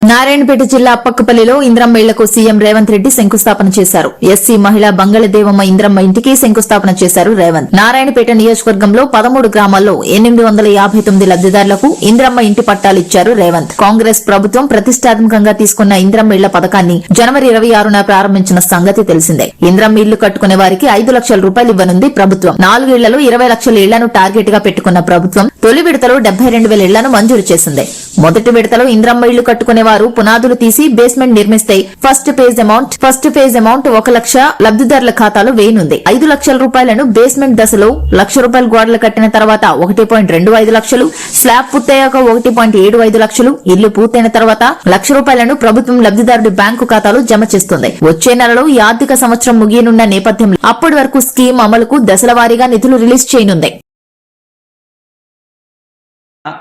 నారాయణపేట జిల్లా అప్పక్కపల్లిలో ఇంద్రమ్మ ఇళ్లకు సీఎం రేవంత్ రెడ్డి శంకుస్థాపన చేశారు. ఎస్సీ మహిళా బంగళదేవమ్మ ఇంద్రమ్మ ఇంటికి శంకుస్థాపన చేశారు రేవంత్. నారాయణపేట నియోజకవర్గంలో 13 గ్రామాల్లో 859 లబ్దిదారులకు ఇంద్రమ్మ ఇంటి పట్టాలు ఇచ్చారు రేవంత్. కాంగ్రెస్ ప్రభుత్వం ప్రతిష్టాత్మకంగా తీసుకున్న ఇంద్రమ్మ ఇళ్ల పథకాన్ని జనవరి 26న ప్రారంభించిన సంగతి తెలిసిందే. ఇంద్రమ్మ ఇళ్లు కట్టుకునే వారికి 5 లక్షల రూపాయలు ఇవ్వనుంది ప్రభుత్వం. 4 ఇళ్లలో 20 లక్షల ఇళ్లను టార్గెట్ గా పెట్టుకున్న ప్రభుత్వం తొలి విడతలో 72,000 ఇళ్లను మంజూరు చేసింది. మొదటి విడతలో ఇంద్రమ్మ ఇళ్లు కట్టుకునే వారు పునాదులు తీసి బేస్మెంట్ నిర్మిస్తే ఫస్ట్ ఫేజ్ అమౌంట్ 1 లక్ష లబ్దిదారుల ఖాతాలో వేయనుంది. 5 లక్షల రూపాయలను బేస్మెంట్ దశలో ₹1,00,000 గోడలు కట్టిన తర్వాత 1.25 లక్షలు, స్లాబ్ పూర్తయ్యాక 1.75 లక్షలు, ఇల్లు పూర్తయిన తర్వాత ₹1,00,000 ప్రభుత్వం లబ్దిదారుడి బ్యాంకు ఖాతాలో జమ చేస్తుంది. వచ్చే నెలలో ఈ ఆర్థిక సంవత్సరం ముగియనున్న నేపథ్యంలో అప్పటి వరకు స్కీమ్ అమలుకు దశల వారీగా నిధులు రిలీజ్ చేయనుంది.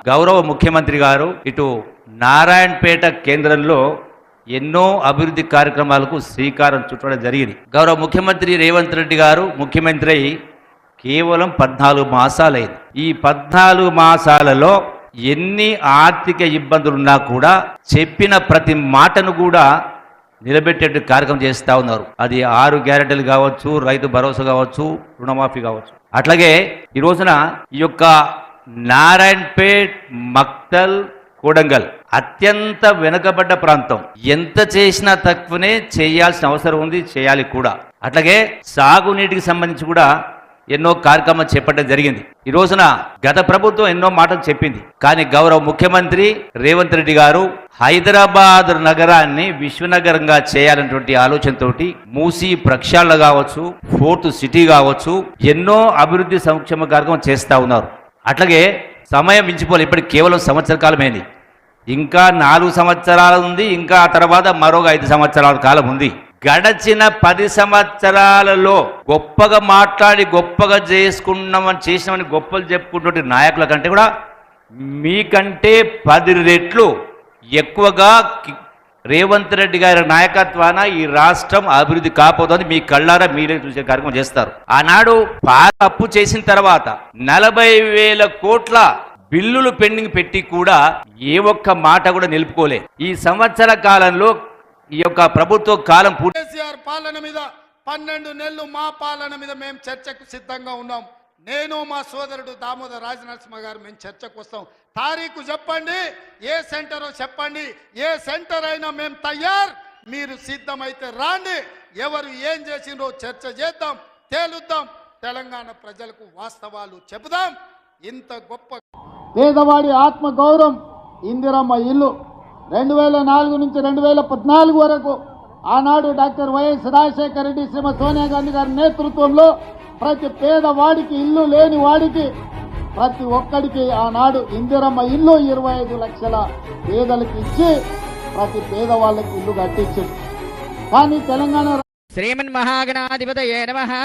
గౌరవ ముఖ్యమంత్రి గారు ఇటు నారాయణపేట కేంద్రంలో ఎన్నో అభివృద్ధి కార్యక్రమాలకు శ్రీకారం చుట్టడం జరిగింది. గౌరవ ముఖ్యమంత్రి రేవంత్ రెడ్డి గారు ముఖ్యమంత్రి అయి కేవలం 14 మాసాలైంది. ఈ 14 మాసాలలో ఎన్ని ఆర్థిక ఇబ్బందులున్నా కూడా చెప్పిన ప్రతి మాటను కూడా నిలబెట్టే కార్యక్రమం చేస్తూ ఉన్నారు. అది 6 గ్యారెంటీలు కావచ్చు, రైతు భరోసా కావచ్చు, రుణమాఫీ కావచ్చు. అట్లాగే ఈ రోజున ఈ యొక్క నారాయణపేట్, మక్తల్, కొడంగల్ అత్యంత వెనుకబడ్డ ప్రాంతం. ఎంత చేసినా తక్కువనే చేయాల్సిన అవసరం ఉంది, చేయాలి కూడా. అట్లాగే సాగునీటికి సంబంధించి కూడా ఎన్నో కార్యక్రమాలు చేపట్టడం జరిగింది. ఈ రోజున గత ప్రభుత్వం ఎన్నో మాటలు చెప్పింది, కానీ గౌరవ ముఖ్యమంత్రి రేవంత్ రెడ్డి గారు హైదరాబాద్ నగరాన్ని విశ్వనగరంగా చేయాలనేటువంటి ఆలోచనతోటి మూసీ ప్రక్షాళన కావచ్చు, ఫోర్త్ సిటీ కావచ్చు, ఎన్నో అభివృద్ధి సంక్షేమ కార్యక్రమం చేస్తూ ఉన్నారు. అట్లాగే సమయం మించిపోలే, ఇప్పటికి కేవలం సంవత్సర కాలమైంది. ఇంకా 4 సంవత్సరాలు ఉంది, ఇంకా ఆ తర్వాత మరొక 5 సంవత్సరాల కాలం ఉంది. గడచిన 10 సంవత్సరాలలో గొప్పగా మాట్లాడి గొప్పగా చేసినామని గొప్పలు చెప్పుకుంటే నాయకుల కంటే కూడా మీకంటే 10 రెట్లు ఎక్కువగా రేవంత్ రెడ్డి గారి నాయకత్వాన ఈ రాష్ట్రం అభివృద్ధి కాపోతుంది. మీ కళ్ళారా మీరే చూసే కార్యక్రమం చేస్తారు. ఆనాడు అప్పు చేసిన తర్వాత 40,000 కోట్ల బిల్లులు పెండింగ్ పెట్టి కూడా ఏ ఒక్క మాట కూడా నిలుపుకోలే. ఈ సంవత్సర కాలంలో ఈ యొక్క ప్రభుత్వ కాలం కేసీఆర్ పాలన మీద 12 నెలలు మా పాలన మీద మేము చర్చకు సిద్ధంగా ఉన్నాం. నేను మా సోదరుడు దామోదర్ రాజనరసింహ గారు మేము చర్చకు వస్తాం. తారీఖు చెప్పండి, ఏ సెంటరో చెప్పండి, ఏ సెంటర్ అయినా మేము తయారు. మీరు సిద్ధమైతే రాండి, ఎవరు ఏం చేసిండ్రో చర్చ చేద్దాం, తేలుద్దాం, తెలంగాణ ప్రజలకు వాస్తవాలు చెబుదాం. ఇంత గొప్ప పేదవాడి ఆత్మ గౌరవం ఇందిరమ్మ ఇల్లు 2004 నుంచి 2014 వరకు ఆనాడు డాక్టర్ వైఎస్ రాజశేఖర రెడ్డి, శ్రీమతి సోనియా గాంధీ గారి నేతృత్వంలో ప్రతి పేదవాడికి, ఇల్లు లేని వాడికి, ప్రతి ఒక్కడికి ఆనాడు ఇందిరమ్మ ఇల్లు 25 లక్షల పేదలకు ఇచ్చి ప్రతి పేదవాళ్ళకి ఇల్లు కట్టించింది. కానీ తెలంగాణ శ్రీమన్ మహాగణాధిపతయే నమః.